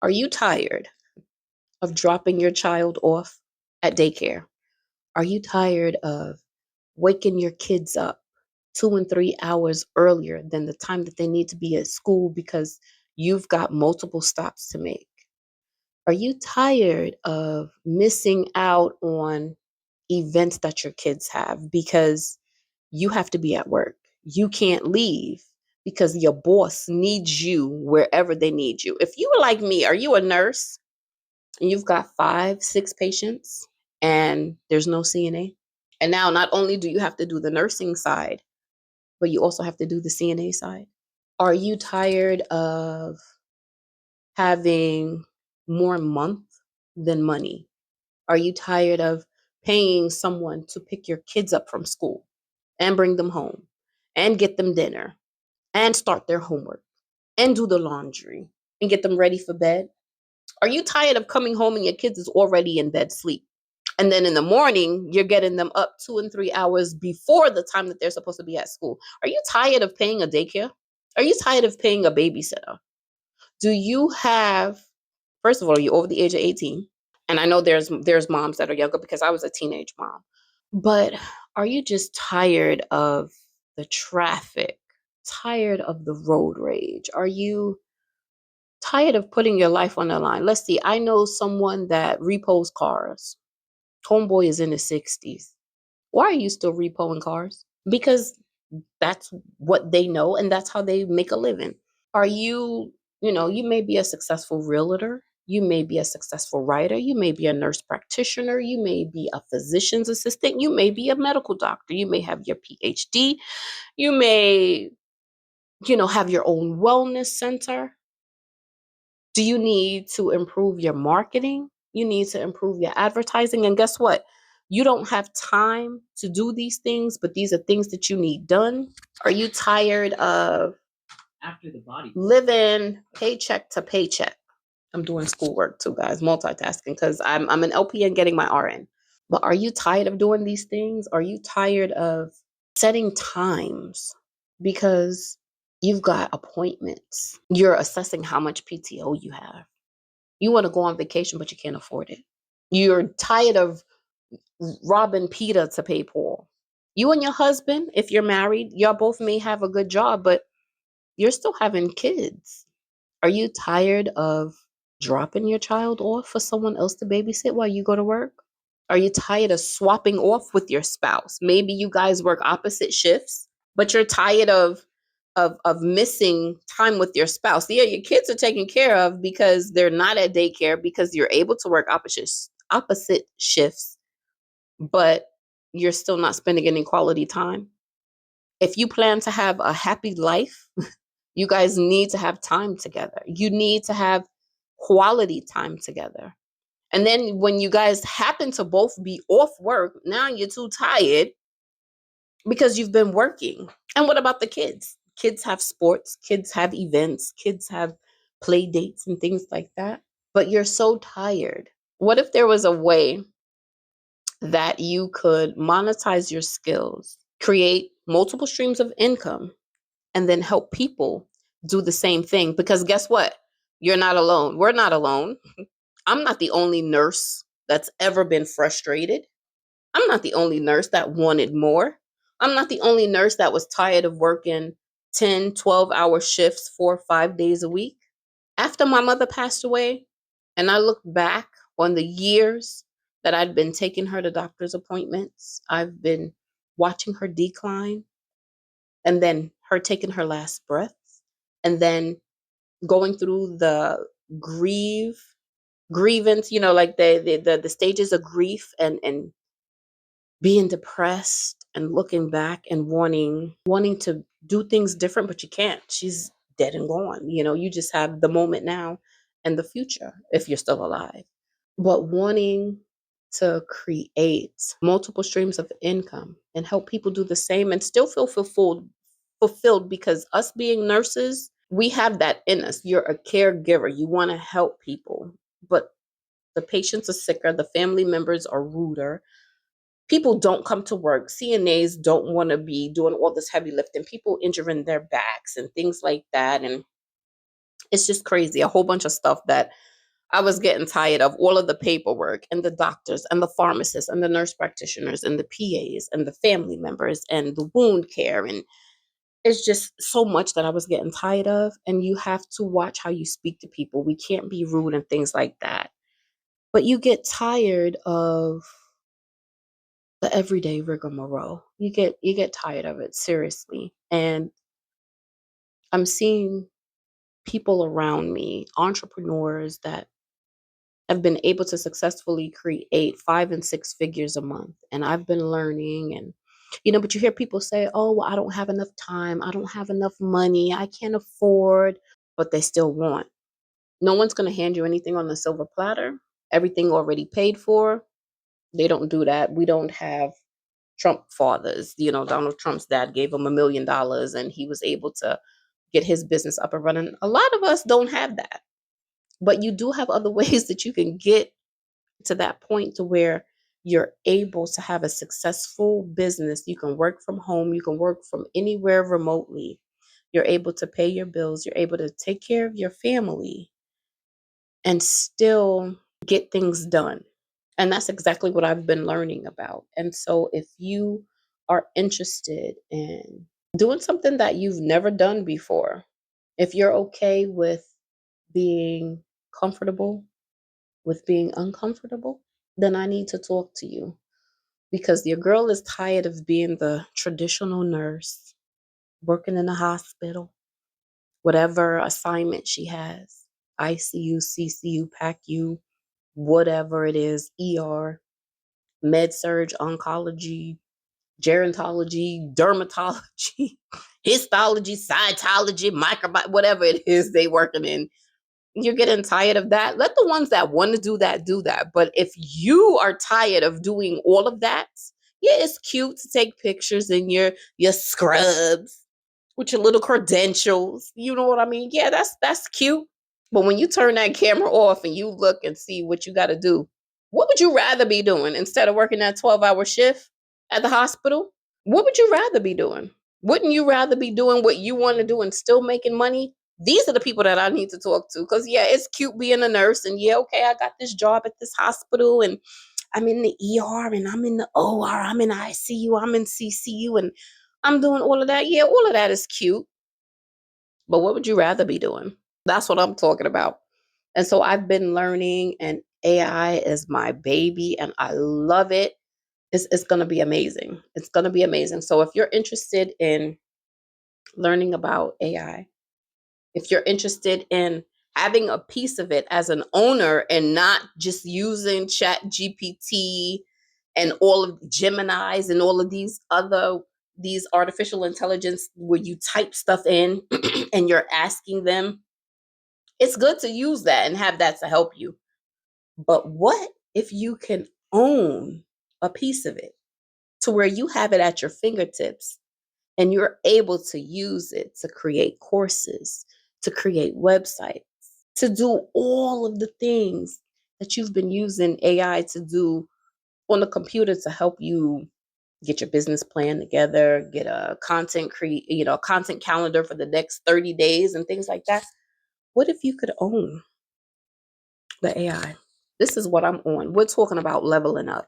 Are you tired of dropping your child off at daycare? Are you tired of waking your kids up 2 and 3 hours earlier than the time that they need to be at school because you've got multiple stops to make? Are you tired of missing out on events that your kids have because you have to be at work? You can't leave because your boss needs you wherever they need you. If you were like me, are you a nurse and you've got 5, 6 patients and there's no CNA? And now not only do you have to do the nursing side, but you also have to do the CNA side. Are you tired of having more month than money? Are you tired of paying someone to pick your kids up from school and bring them home and get them dinner and start their homework and do the laundry and get them ready for bed? Are you tired of coming home and your kids is already in bed sleep? And then in the morning, you're getting them up 2 and 3 hours before the time that they're supposed to be at school. Are you tired of paying a daycare? Are you tired of paying a babysitter? Do you have, first of all, are you over the age of 18? And I know there's moms that are younger because I was a teenage mom. But are you just tired of the traffic? Tired of the road rage? Are you tired of putting your life on the line? Let's see. I know someone that repos cars. Homeboy is in his 60s. Why are you still repoing cars? Because that's what they know and that's how they make a living. Are you, you may be a successful realtor, you may be a successful writer, you may be a nurse practitioner, you may be a physician's assistant, you may be a medical doctor, you may have your PhD, you may, have your own wellness center. Do you need to improve your marketing? You need to improve your advertising. And guess what? You don't have time to do these things, but these are things that you need done. Are you tired of living paycheck to paycheck? I'm doing schoolwork too, guys, multitasking because I'm an LPN getting my RN. But are you tired of doing these things? Are you tired of setting times because you've got appointments? You're assessing how much PTO you have. You want to go on vacation, but you can't afford it. You're tired of robbing Peter to pay Paul. You and your husband, if you're married, y'all both may have a good job, but you're still having kids. Are you tired of dropping your child off for someone else to babysit while you go to work? Are you tired of swapping off with your spouse? Maybe you guys work opposite shifts, but you're tired of missing time with your spouse. Yeah, your kids are taken care of because they're not at daycare because you're able to work opposite shifts, but you're still not spending any quality time. If you plan to have a happy life, you guys need to have time together. You need to have quality time together. And then when you guys happen to both be off work, now you're too tired because you've been working. And what about the kids? Kids have sports, kids have events, kids have play dates and things like that. But you're so tired. What if there was a way that you could monetize your skills, create multiple streams of income, and then help people do the same thing? Because guess what? You're not alone. We're not alone. I'm not the only nurse that's ever been frustrated. I'm not the only nurse that wanted more. I'm not the only nurse that was tired of working 10, 12-hour shifts 4 or 5 days a week. After my mother passed away, and I look back on the years that I'd been taking her to doctor's appointments, I've been watching her decline, and then her taking her last breath, and then going through the grievance, like the stages of grief and being depressed and looking back and wanting to do things different, but you can't. She's dead and gone. You just have the moment now and the future if you're still alive. But wanting to create multiple streams of income and help people do the same and still feel fulfilled because us being nurses, we have that in us. You're a caregiver. You want to help people, but the patients are sicker, the family members are ruder. People don't come to work. CNAs don't want to be doing all this heavy lifting. People injuring their backs and things like that. And it's just crazy. A whole bunch of stuff that I was getting tired of all of the paperwork and the doctors and the pharmacists and the nurse practitioners and the PAs and the family members and the wound care. And it's just so much that I was getting tired of. And you have to watch how you speak to people. We can't be rude and things like that. But you get tired of the everyday rigmarole. You get tired of it, seriously. And I'm seeing people around me, entrepreneurs that have been able to successfully create 5 and 6 figures a month. And I've been learning and but you hear people say, "Oh, well, I don't have enough time. I don't have enough money. I can't afford," but they still want. No one's going to hand you anything on the silver platter. Everything already paid for. They don't do that. We don't have Trump fathers. Donald Trump's dad gave him $1 million and he was able to get his business up and running. A lot of us don't have that. But you do have other ways that you can get to that point to where you're able to have a successful business. You can work from home, you can work from anywhere remotely. You're able to pay your bills, you're able to take care of your family and still get things done. And that's exactly what I've been learning about. And so if you are interested in doing something that you've never done before, if you're okay with being comfortable, with being uncomfortable, then I need to talk to you because your girl is tired of being the traditional nurse, working in a hospital, whatever assignment she has, ICU, CCU, PACU, whatever it is, ER, med surge, oncology, gerontology, dermatology, histology, cytology, microbiome, whatever it is they working in. You're getting tired of that. Let the ones that want to do that do that. But if you are tired of doing all of that, yeah, it's cute to take pictures in your scrubs with your little credentials. You know what I mean? Yeah, that's cute. But when you turn that camera off and you look and see what you got to do, what would you rather be doing instead of working that 12-hour shift at the hospital? What would you rather be doing? Wouldn't you rather be doing what you want to do and still making money? These are the people that I need to talk to. Because, yeah, it's cute being a nurse. And, yeah, okay, I got this job at this hospital. And I'm in the ER. And I'm in the OR. I'm in ICU. I'm in CCU. And I'm doing all of that. Yeah, all of that is cute. But what would you rather be doing? That's what I'm talking about. And so I've been learning. And AI is my baby. And I love it. It's going to be amazing. It's going to be amazing. So if you're interested in learning about AI, if you're interested in having a piece of it as an owner and not just using Chat GPT and all of Gemini's and all of these artificial intelligence where you type stuff in and you're asking them, it's good to use that and have that to help you. But what if you can own a piece of it to where you have it at your fingertips and you're able to use it to create courses, to create websites, to do all of the things that you've been using AI to do on the computer to help you get your business plan together, get a content calendar for the next 30 days and things like that. What if you could own the AI? This is what I'm on. We're talking about leveling up.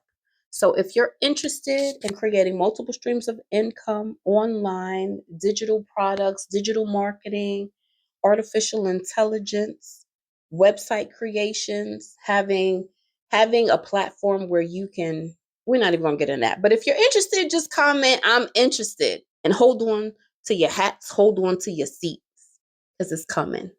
So if you're interested in creating multiple streams of income online, digital products, digital marketing, artificial intelligence, website creations, having a platform where you can, we're not even going to get in that. But if you're interested, just comment, I'm interested. And hold on to your hats, hold on to your seats because it's coming.